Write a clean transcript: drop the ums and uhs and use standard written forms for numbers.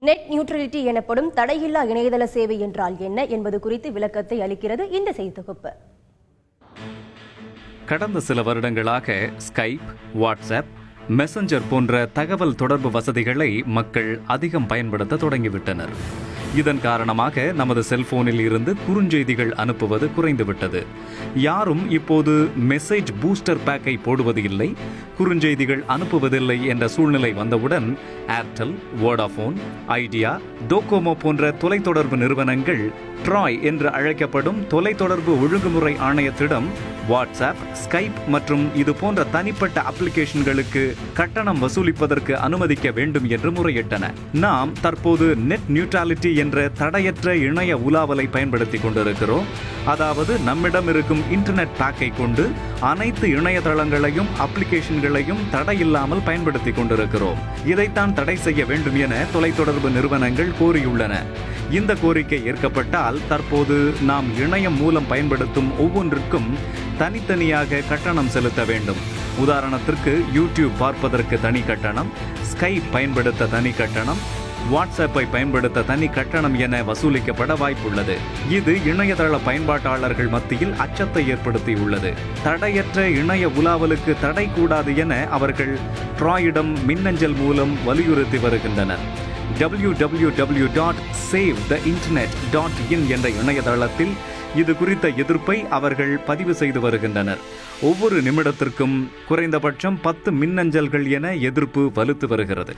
Net neutrality எனப்படும் தடையில்லா இணையதள சேவை என்றால் என்ன என்பது குறித்து விளக்கத்தை அளிக்கிறது இந்த செய்தி தொகுப்பு. கடந்த சில வருடங்களாக ஸ்கைப், வாட்ஸ்அப், மெசஞ்சர் போன்ற தகவல் தொடர்பு வசதிகளை மக்கள் அதிகம் பயன்படுத்த தொடங்கிவிட்டனர். இதன் காரணமாக நமது செல்போனில் இருந்து குறுஞ்செய்திகள் அனுப்புவது குறைந்துவிட்டது. யாரும் இப்போது மெசேஜ் பூஸ்டர் பேக்கை போடுவது இல்லை, குறுஞ்செய்திகள் அனுப்புவதில்லை என்ற சூழ்நிலை வந்தவுடன் ஏர்டெல், வோடாஃபோன், ஐடியா, டோகோமோ போன்ற தொலைத்தொடர்பு நிறுவனங்கள் ட்ராய் என்று அழைக்கப்படும் தொலைத்தொடர்பு ஒழுங்குமுறை ஆணையத்திடம் வாட்ஸ்அப், ஸ்கைப் மற்றும் இது போன்ற தனிப்பட்ட அப்ளிகேஷன்களுக்கு கட்டணம் வசூலிப்பதற்கு அனுமதிக்க வேண்டும் என்று முறையிட்டன. நாம் தற்போது நெட் நியூட்ரலிட்டி என்ற தடையற்ற இணைய உலாவலை பயன்படுத்தி கொண்டிருக்கிறோம். அதாவது நம்மிடம் இருக்கும் இன்டர்நெட் பேக்கை கொண்டு அனைத்து இணையதளங்களையும் அப்ளிகேஷன்களையும் தடையில்லாமல் பயன்படுத்தி கொண்டிருக்கிறோம். இதைத்தான் தடை செய்ய வேண்டும் என தொலைத்தொடர்பு நிறுவனங்கள் கோரியுள்ளன. இந்த கோரிக்கை ஏற்கப்பட்டால் தற்போது நாம் இணையம் மூலம் பயன்படுத்தும் ஒவ்வொன்றிற்கும் தனித்தனியாக கட்டணம் செலுத்த வேண்டும். உதாரணத்திற்கு யூடியூப் பார்ப்பதற்கு தனி கட்டணம், ஸ்கைப் பயன்படுத்த தனி கட்டணம், வாட்ஸ்அப்பை பயன்படுத்த தனி கட்டணம் என வசூலிக்கப்பட வாய்ப்புள்ளது. இது இணையதள பயன்பாட்டாளர்கள் மத்தியில் அச்சத்தை ஏற்படுத்தியுள்ளது. தடையற்ற இணைய உலாவலுக்கு தடை கூடாது என அவர்கள் ட்ராயிடம் மின்னஞ்சல் மூலம் வலியுறுத்தி வருகின்றனர். www.savetheinternet.in என்ற இணையதளத்தில் இது குறித்த எதிர்ப்பை அவர்கள் பதிவு செய்து வருகின்றனர். ஒவ்வொரு நிமிடத்திற்கும் குறைந்தபட்சம் 10 மின்னஞ்சல்கள் என எதிர்ப்பு வலுத்து வருகிறது.